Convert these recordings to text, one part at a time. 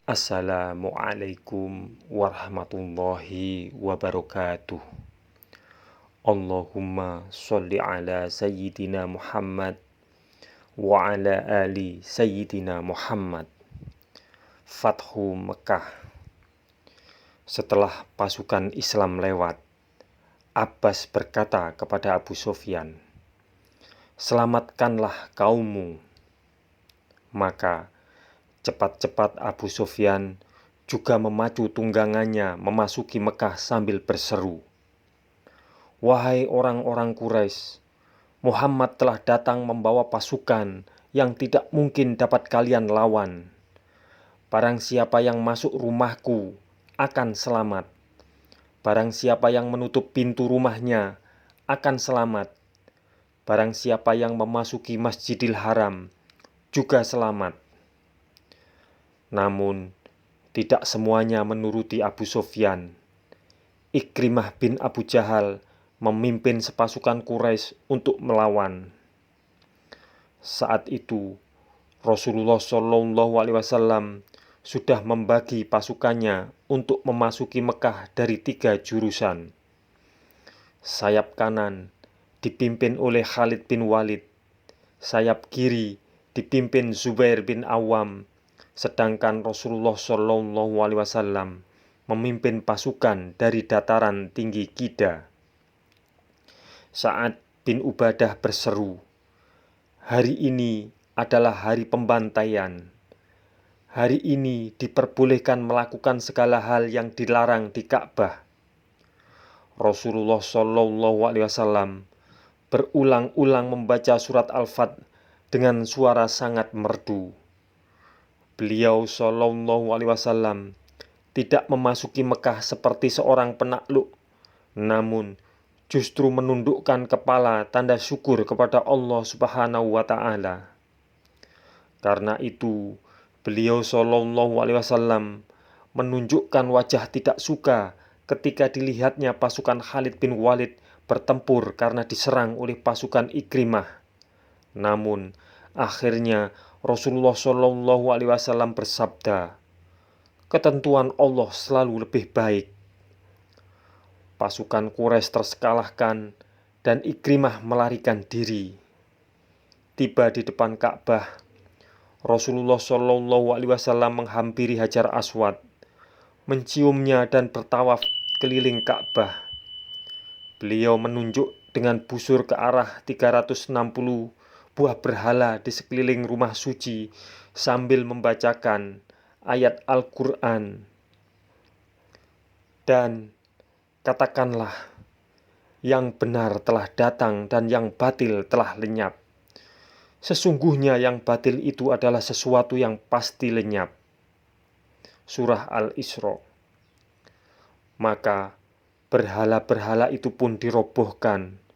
Assalamualaikum warahmatullahi wabarakatuh. Allahumma sholli ala Sayyidina Muhammad wa ala ali Sayyidina Muhammad. Fathu Mekah. Setelah pasukan Islam lewat, Abbas berkata kepada Abu Sufyan, "Selamatkanlah kaummu." Maka cepat-cepat Abu Sufyan juga memacu tunggangannya memasuki Mekah sambil berseru, "Wahai orang-orang Quraisy, Muhammad telah datang membawa pasukan yang tidak mungkin dapat kalian lawan. Barang siapa yang masuk rumahku akan selamat. Barang siapa yang menutup pintu rumahnya akan selamat. Barang siapa yang memasuki Masjidil Haram juga selamat." Namun, tidak semuanya menuruti Abu Sufyan. Ikrimah bin Abu Jahal memimpin sepasukan Quraisy untuk melawan. Saat itu, Rasulullah SAW sudah membagi pasukannya untuk memasuki Mekah dari 3 jurusan. Sayap kanan dipimpin oleh Khalid bin Walid, sayap kiri dipimpin Zubair bin Awam, sedangkan Rasulullah SAW memimpin pasukan dari dataran tinggi Qida. Sa'ad bin Ubadah berseru, "Hari ini adalah hari pembantaian. Hari ini diperbolehkan melakukan segala hal yang dilarang di Ka'bah." Rasulullah SAW berulang-ulang membaca surat Al-Fat dengan suara sangat merdu. Beliau SAW tidak memasuki Mekah seperti seorang penakluk, namun justru menundukkan kepala tanda syukur kepada Allah Subhanahu wa Ta'ala. Karena itu, beliau SAW menunjukkan wajah tidak suka ketika dilihatnya pasukan Khalid bin Walid bertempur karena diserang oleh pasukan Ikrimah. Namun, akhirnya Rasulullah SAW bersabda, "Ketentuan Allah selalu lebih baik." Pasukan Quraisy terkalahkan dan Ikrimah melarikan diri. Tiba di depan Ka'bah, Rasulullah SAW menghampiri Hajar Aswad, menciumnya dan bertawaf keliling Ka'bah. Beliau menunjuk dengan busur ke arah 360 buah berhala di sekeliling rumah suci sambil membacakan ayat Al-Quran. Dan katakanlah, yang benar telah datang dan yang batil telah lenyap. Sesungguhnya yang batil itu adalah sesuatu yang pasti lenyap. Surah Al-Isra. Maka berhala-berhala itu pun dirobohkan.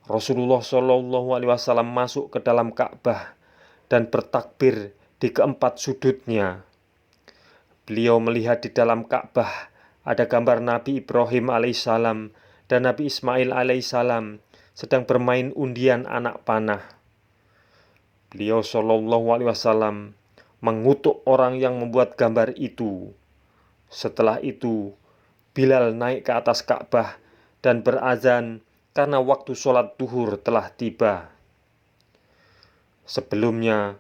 Rasulullah SAW masuk ke dalam Ka'bah dan bertakbir di keempat sudutnya. Beliau melihat di dalam Ka'bah ada gambar Nabi Ibrahim alaihissalam dan Nabi Ismail alaihissalam sedang bermain undian anak panah. Beliau SAW mengutuk orang yang membuat gambar itu. Setelah itu, Bilal naik ke atas Ka'bah dan berazan karena waktu sholat duhur telah tiba. Sebelumnya,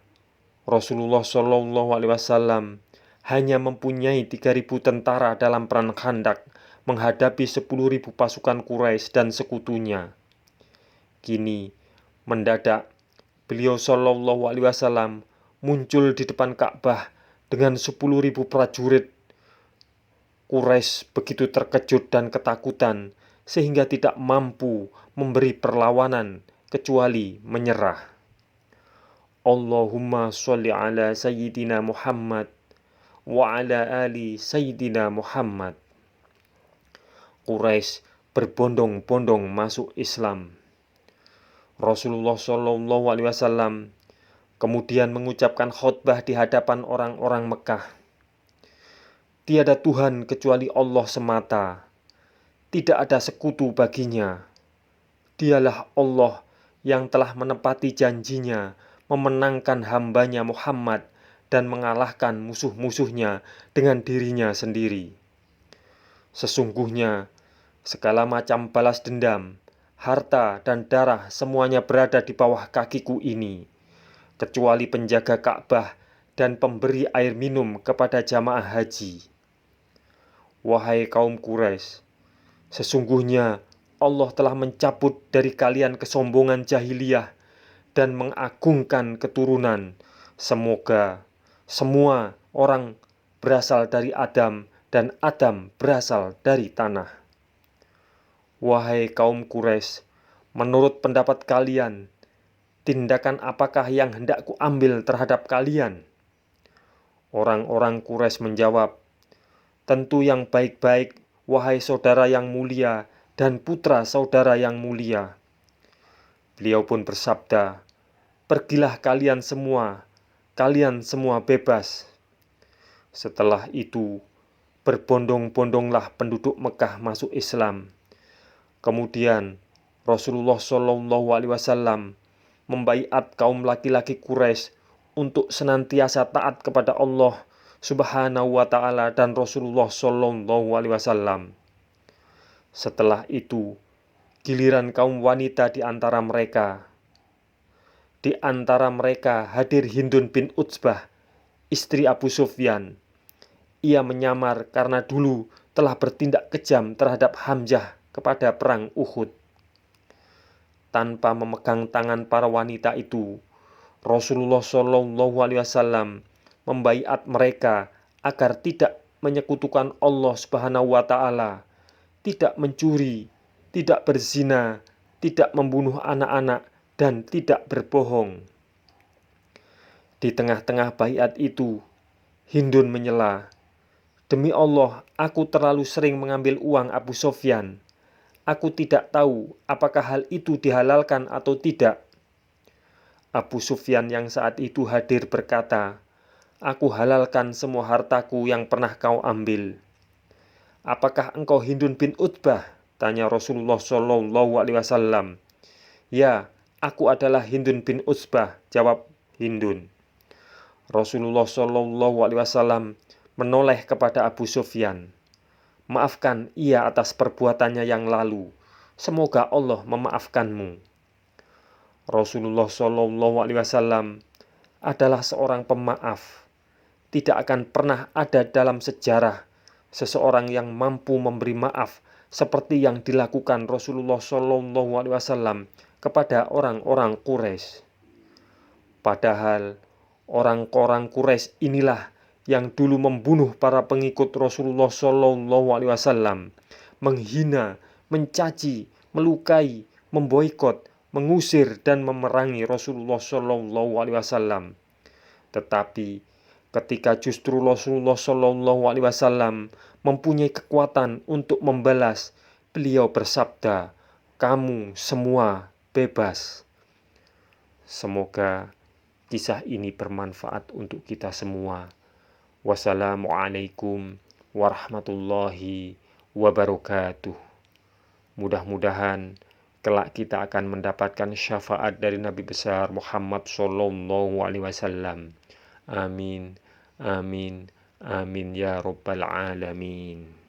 Rasulullah SAW hanya mempunyai 3.000 tentara dalam perang Khandak menghadapi 10.000 pasukan Quraisy dan sekutunya. Kini, mendadak, beliau SAW muncul di depan Ka'bah dengan 10.000 prajurit. Quraisy begitu terkejut dan ketakutan sehingga tidak mampu memberi perlawanan kecuali menyerah. Allahumma sholli ala Sayyidina Muhammad wa ala ali Sayyidina Muhammad. Quraisy berbondong-bondong masuk Islam. Rasulullah SAW kemudian mengucapkan khutbah di hadapan orang-orang Mekah. "Tiada Tuhan kecuali Allah semata. Tidak ada sekutu baginya. Dialah Allah yang telah menepati janjinya memenangkan hambanya Muhammad dan mengalahkan musuh-musuhnya dengan dirinya sendiri. Sesungguhnya, segala macam balas dendam, harta, dan darah semuanya berada di bawah kakiku ini, kecuali penjaga Ka'bah dan pemberi air minum kepada jamaah haji. Wahai kaum Quraisy, sesungguhnya Allah telah mencabut dari kalian kesombongan jahiliyah dan mengagungkan keturunan. Semoga semua orang berasal dari Adam dan Adam berasal dari tanah. Wahai kaum Quraisy, menurut pendapat kalian, tindakan apakah yang hendak kuambil terhadap kalian? Orang-orang Quraisy menjawab, tentu yang baik-baik, wahai saudara yang mulia dan putra saudara yang mulia. Beliau pun bersabda, pergilah kalian semua bebas. Setelah itu, berbondong-bondonglah penduduk Mekah masuk Islam. Kemudian, Rasulullah SAW membaiat kaum laki-laki Quraisy untuk senantiasa taat kepada Allah Subhanahu wa Ta'ala dan Rasulullah SAW. Setelah itu, giliran kaum wanita di antara mereka. Di antara mereka hadir Hindun bin Utsbah, istri Abu Sufyan. Ia menyamar karena dulu telah bertindak kejam terhadap Hamzah kepada perang Uhud. Tanpa memegang tangan para wanita itu, Rasulullah SAW membaiat mereka agar tidak menyekutukan Allah Subhanahu wa Ta'ala, tidak mencuri, tidak berzina, tidak membunuh anak-anak, dan tidak berbohong. Di tengah-tengah baiat itu, Hindun menyela, demi Allah, aku terlalu sering mengambil uang Abu Sufyan. Aku tidak tahu apakah hal itu dihalalkan atau tidak. Abu Sufyan yang saat itu hadir berkata, aku halalkan semua hartaku yang pernah kau ambil. Apakah engkau Hindun bin Utbah? Tanya Rasulullah SAW. Ya, aku adalah Hindun bin Utsbah, jawab Hindun. Rasulullah SAW menoleh kepada Abu Sufyan. Maafkan ia atas perbuatannya yang lalu. Semoga Allah memaafkanmu. Rasulullah SAW adalah seorang pemaaf. Tidak akan pernah ada dalam sejarah seseorang yang mampu memberi maaf seperti yang dilakukan Rasulullah SAW kepada orang-orang Quraisy. Padahal orang-orang Quraisy inilah yang dulu membunuh para pengikut Rasulullah SAW, menghina, mencaci, melukai, memboikot, mengusir dan memerangi Rasulullah SAW. Tetapi ketika justru Rasulullah SAW mempunyai kekuatan untuk membalas, beliau bersabda, kamu semua bebas. Semoga kisah ini bermanfaat untuk kita semua. Wassalamualaikum warahmatullahi wabarakatuh. Mudah-mudahan kelak kita akan mendapatkan syafaat dari Nabi besar Muhammad SAW. Amin, amin, amin ya rabbal alamin.